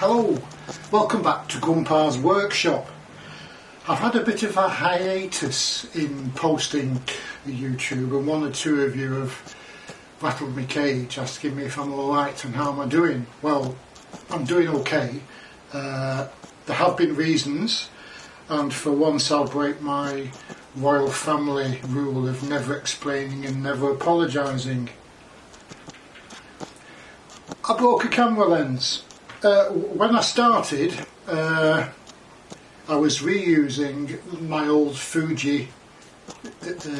Hello, welcome back to Grumpa's workshop. I've had a bit of a hiatus in posting the YouTube, and one or two of you have rattled my cage asking me if I'm alright and how am I doing. Well, I'm doing okay. There have been reasons, and for once I'll break my royal family rule of never explaining and never apologising. I broke a camera lens. When I started, I was reusing my old Fuji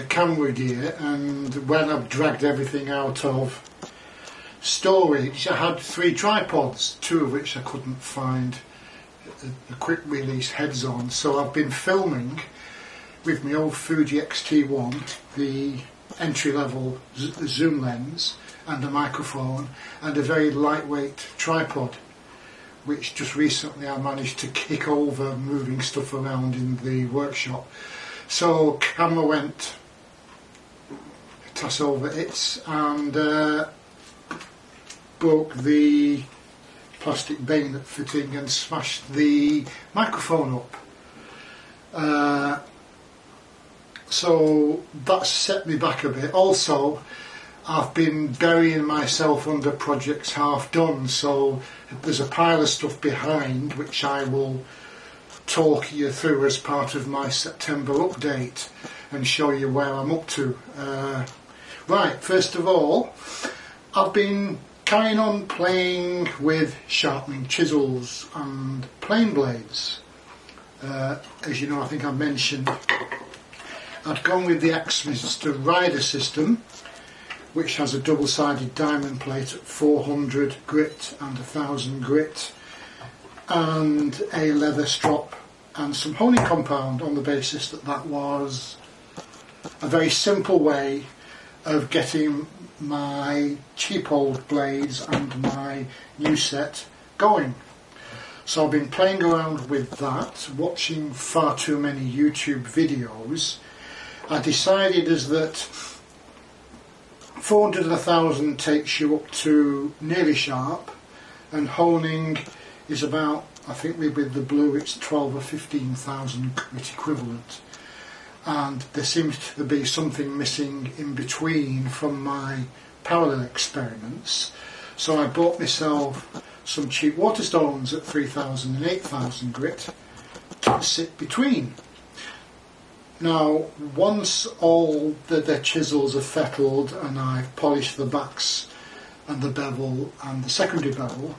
camera gear, and when I dragged everything out of storage, I had 3 tripods, 2 of which I couldn't find the quick release heads on. So I've been filming with my old Fuji X-T1, the entry-level zoom lens and a microphone and a very lightweight tripod, which just recently I managed to kick over moving stuff around in the workshop. So camera went toss over it and broke the plastic bayonet fitting and smashed the microphone up. So that set me back a bit. Also, I've been burying myself under projects half done, so there's a pile of stuff behind which I will talk you through as part of my September update and show you where I'm up to. Right, first of all, I've been carrying on playing with sharpening chisels and plane blades. As you know, I think I mentioned I'd gone with the Axminster Rider system, which has a double-sided diamond plate at 400 grit and 1000 grit, and a leather strop and some honing compound, on the basis that that was a very simple way of getting my cheap old blades and my new set going. So I've been playing around with that, watching far too many YouTube videos. I decided as that 400 and 1000 takes you up to nearly sharp, and honing is about, I think with the blue it's 12 or 15,000 grit equivalent, and there seems to be something missing in between from my parallel experiments. So I bought myself some cheap Waterstones at 3000 and 8000 grit to sit between. Now, once all the chisels are fettled and I've polished the backs and the bevel and the secondary bevel,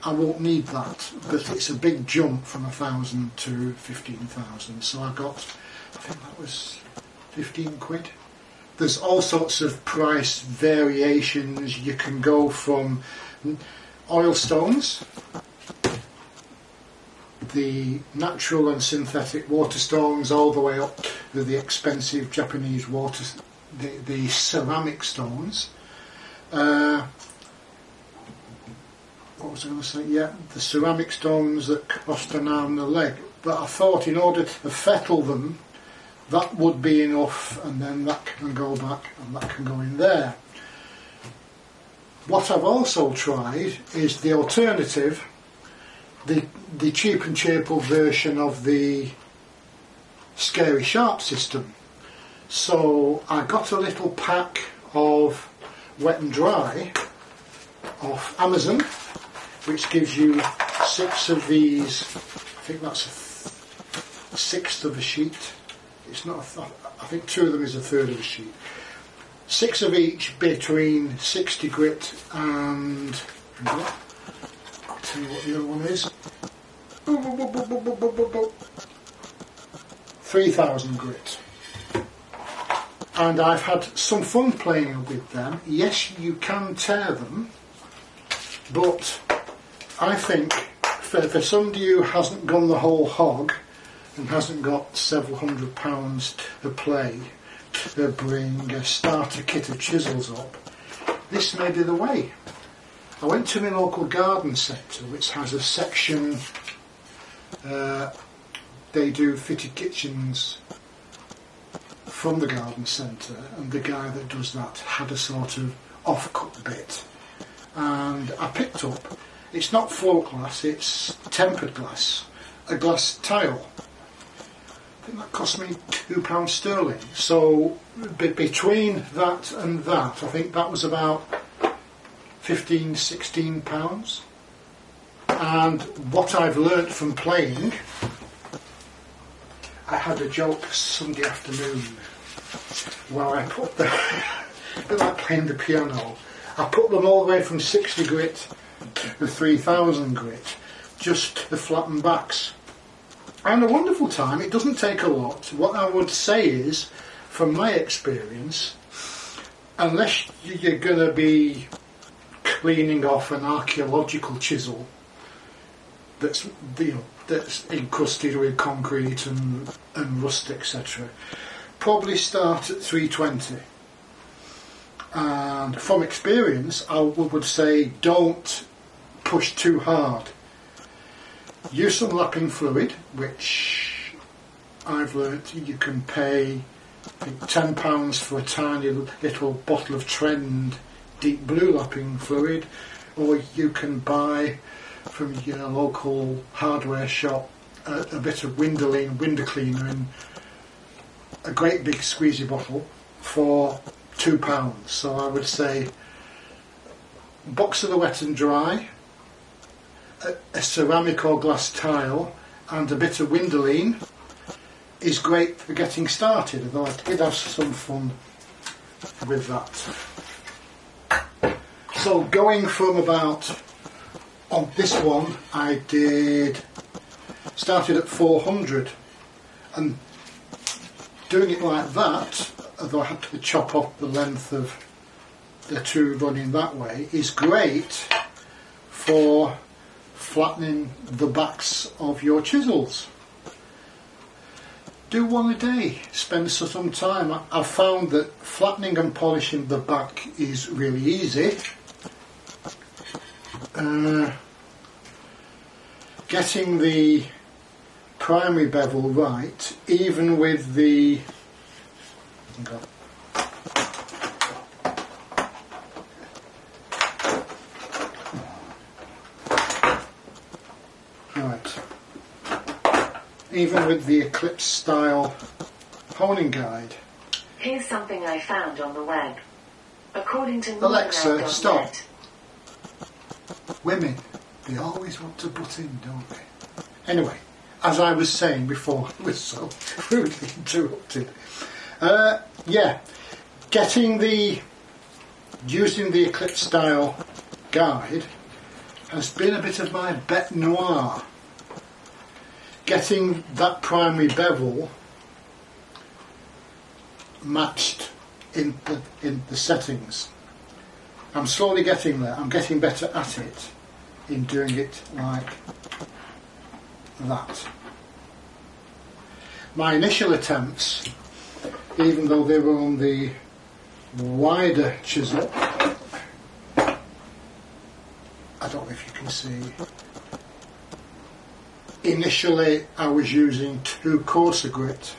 I won't need that, but it's a big jump from 1000 to 15,000, so I got, I think that was 15 quid. There's all sorts of price variations. You can go from oil stones, the natural and synthetic Waterstones, all the way up to the expensive Japanese the ceramic stones. What was I going to say? Yeah, the ceramic stones that cost an arm and a leg. But I thought in order to fettle them, that would be enough, and then that can go back and that can go in there. What I've also tried is the alternative, the cheap and cheerful version of the Scary Sharp system. So I got a little pack of wet and dry off Amazon, which gives you 6 of these. I think that's a sixth of a sheet. It's not. I think 2 of them is a third of a sheet. 6 of each between 60 grit and. I'll tell you what the other one is. 3000 grit. And I've had some fun playing with them. Yes, you can tear them, but I think for somebody who hasn't gone the whole hog and hasn't got several £100 to play to bring a starter kit of chisels up, this may be the way. I went to my local garden centre, which has a section, they do fitted kitchens from the garden centre, and the guy that does that had a sort of off-cut bit, and I picked up it's not float glass, it's tempered glass, a glass tile. I think that cost me £2 sterling. So between that and that, I think that was about £15–16. And what I've learnt from playing, I had a joke Sunday afternoon where I put the, a bit like playing the piano, I put them all the way from 60 grit to 3000 grit, just to flatten backs. And a wonderful time. It doesn't take a lot. What I would say is, from my experience, unless you're going to be cleaning off an archaeological chisel that's, you know, that's encrusted with concrete and rust, etc., probably start at 320. And from experience, I would say don't push too hard. Use some lapping fluid, which I've learnt you can pay, I think, £10 for a tiny little bottle of Trend deep blue lapping fluid, or you can buy from your local hardware shop a bit of window cleaner in a great big squeezy bottle for £2. So I would say box of the wet and dry, a ceramic or glass tile and a bit of Windoline is great for getting started, although I did have some fun with that. So going from about, on this one I started at 400, and doing it like that, although I had to chop off the length of the two running that way, is great for flattening the backs of your chisels. Do one a day, spend some time. I've found that flattening and polishing the back is really easy. Getting the primary bevel right, even with the even with the Eclipse style honing guide. Here's something I found on the web. According to Alexa, stop. Women, they always want to butt in, don't they? Anyway, as I was saying before, I was so rudely interrupted. Yeah, using the Eclipse style guide has been a bit of my bête noire. Getting that primary bevel matched in the settings. I'm slowly getting there. I'm getting better at it in doing it like that. My initial attempts, even though they were on the wider chisel, I don't know if you can see, initially I was using too coarse a grit,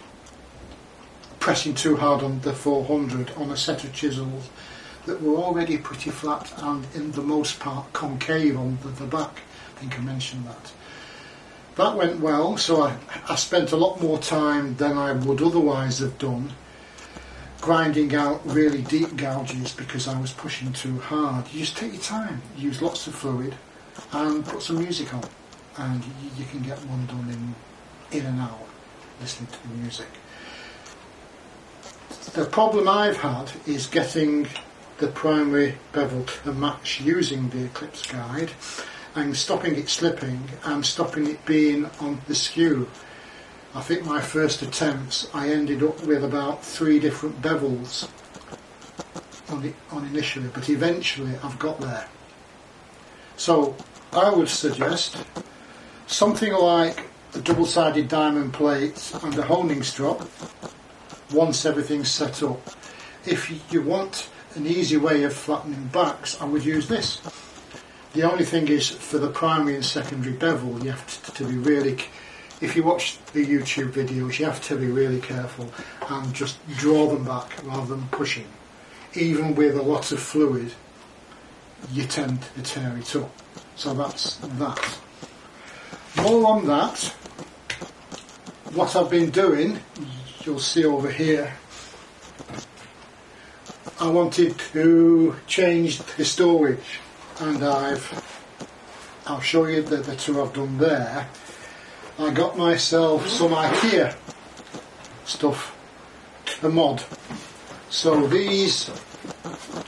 pressing too hard on the 400 on a set of chisels that were already pretty flat and in the most part concave on the back. I think I mentioned that. That went well, so I spent a lot more time than I would otherwise have done grinding out really deep gouges because I was pushing too hard. You just take your time, use lots of fluid and put some music on, and you can get one done in an hour listening to the music. The problem I've had is getting the primary bevel to match using the Eclipse guide and stopping it slipping and stopping it being on the skew. I think my first attempts I ended up with about 3 different bevels on initially, but eventually I've got there. So I would suggest something like a double-sided diamond plate and a honing strop once everything's set up. If you want an easy way of flattening backs, I would use this. The only thing is, for the primary and secondary bevel, you have to be really, if you watch the YouTube videos, you have to be really careful and just draw them back rather than pushing. Even with a lot of fluid, you tend to tear it up. So that's that. More on that. What I've been doing, you'll see over here, I wanted to change the storage, and I'll show you the two I've done there. I got myself some IKEA stuff to mod. So these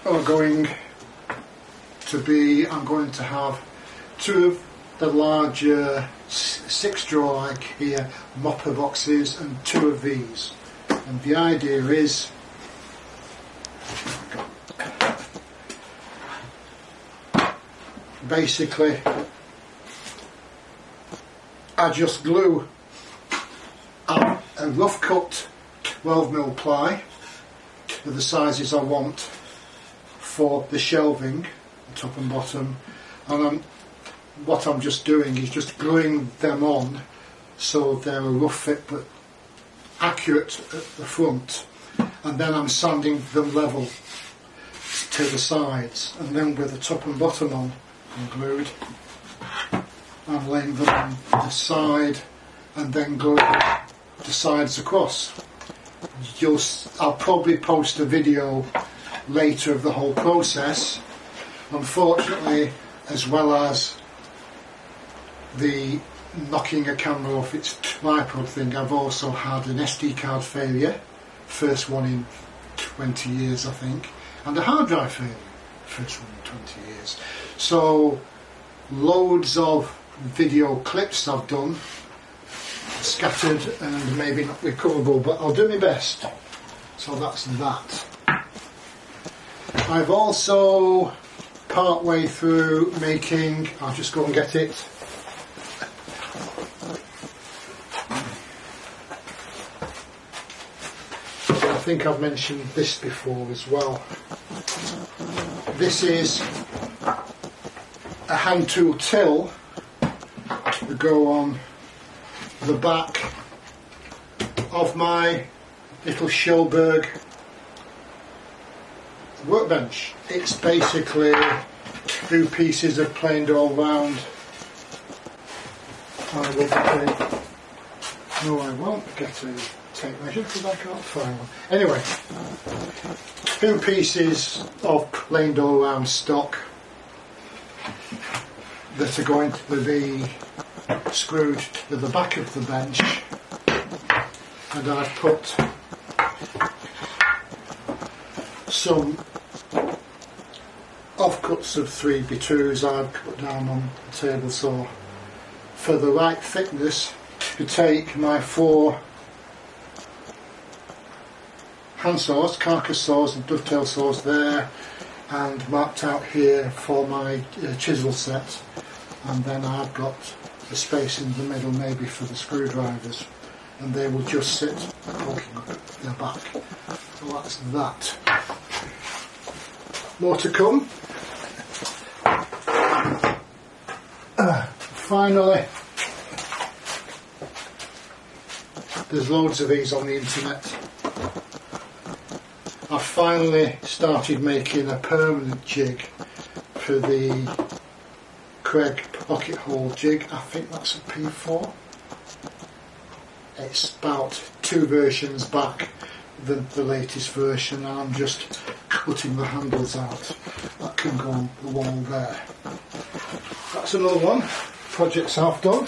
are going to be, I'm going to have two of the larger 6-drawer IKEA mopper boxes and two of these. And the idea is basically I just glue a rough cut 12mm ply to the sizes I want for the shelving, top and bottom, and what I'm just doing is just gluing them on so they're a rough fit but accurate at the front, and then I'm sanding them level to the sides, and then with the top and bottom on and glued, I'm laying them on the side and then gluing the sides across. I'll probably post a video later of the whole process. Unfortunately, as well as the knocking a camera off its tripod thing, I've also had an SD card failure, first one in 20 years I think, and a hard drive failure, first one in 20 years. So loads of video clips I've done, scattered and maybe not recoverable, but I'll do my best. So that's that. I've also, part way through making, I'll just go and get it, I think I've mentioned this before as well. This is a hand tool till to go on the back of my little Schulberg workbench. It's basically two pieces of planed all round. I won't get a tape measure because I can't find one. Anyway, two pieces of planed all round stock that are going to be screwed to the back of the bench, and I've put some offcuts of 3x2s I've put down on the table saw for the right thickness to take my 4 hand saws, carcass saws and dovetail saws there, and marked out here for my chisel set, and then I've got the space in the middle maybe for the screwdrivers, and they will just sit poking up at their back. So that's that. More to come. Finally, there's loads of these on the internet. I've finally started making a permanent jig for the Craig pocket hole jig. I think that's a P4. It's about 2 versions back than the latest version, and I'm just cutting the handles out. That can go on the wall there. That's another one. Project's half done.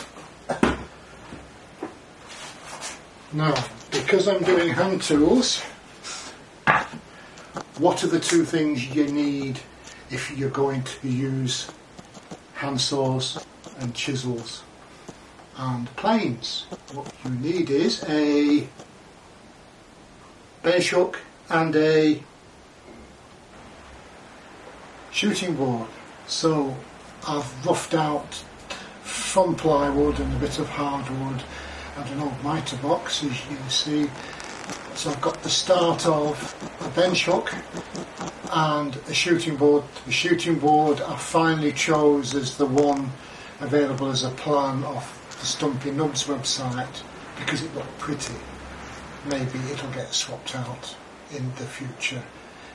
Now, because I'm doing hand tools, what are the 2 things you need if you're going to use hand saws and chisels and planes? What you need is a bench hook and a shooting board. So I've roughed out some plywood and a bit of hardwood and an old mitre box, as you can see. So I've got the start of a bench hook and a shooting board. The shooting board I finally chose as the one available as a plan off the Stumpy Nubs website because it looked pretty. Maybe it'll get swapped out in the future.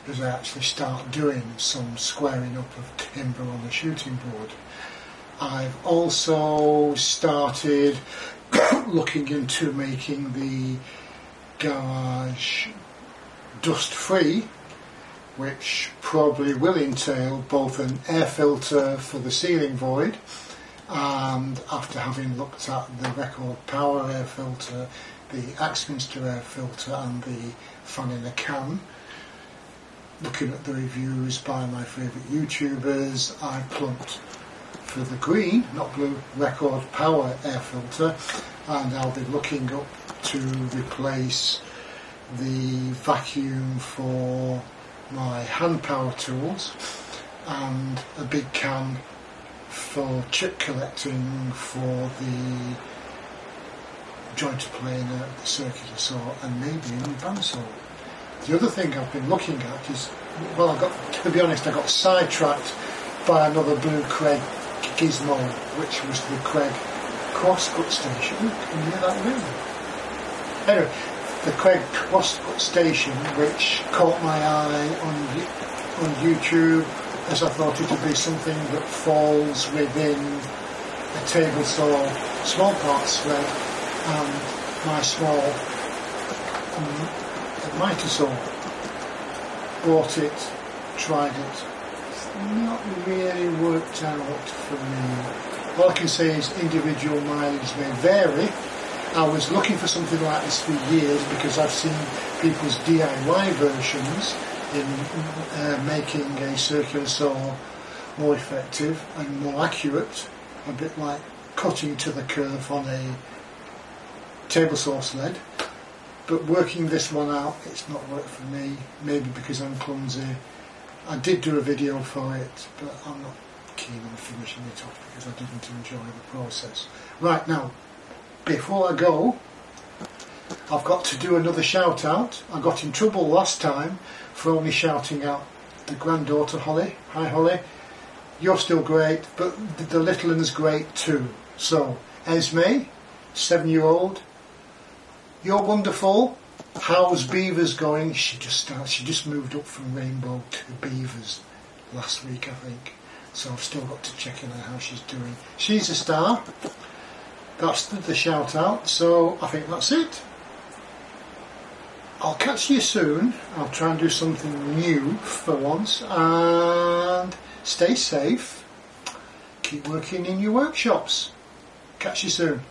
as I actually start doing some squaring up of timber on the shooting board. I've also started looking into making the garage dust free, which probably will entail both an air filter for the ceiling void, and after having looked at the record power air filter, the Axminster air filter and the fan in a can, looking at the reviews by my favourite YouTubers, I plumped for the green, not blue, record power air filter, and I'll be looking up to replace the vacuum for my hand power tools and a big can for chip collecting for the jointer planer, the circular saw, and maybe a new bandsaw. The other thing I've been looking at is, well, to be honest, I got sidetracked by another Blue Craig gizmo, which was the Craig crosscut station. Can you hear that ring? Anyway, the Craig crosscut station, which caught my eye on YouTube, as I thought it would be something that falls within a table saw small parts thread and my small miter saw. Bought it, tried it. It's not really worked out for me. All I can say is individual mileage may vary. I was looking for something like this for years because I've seen people's DIY versions in making a circular saw more effective and more accurate, a bit like cutting to the kerf on a table saw sled. But working this one out, it's not worked for me, maybe because I'm clumsy. I did do a video for it, but I'm not keen on finishing it off because I didn't enjoy the process. Right, now, before I go, I've got to do another shout out. I got in trouble last time for only shouting out the granddaughter Holly. Hi Holly, you're still great, but the little one's great too. So, Esme, 7-year-old, you're wonderful. How's Beavers going? She just moved up from Rainbow to Beavers last week, I think. So I've still got to check in on how she's doing. She's a star. That's the shout out. So I think that's it. I'll catch you soon. I'll try and do something new for once. And stay safe. Keep working in your workshops. Catch you soon.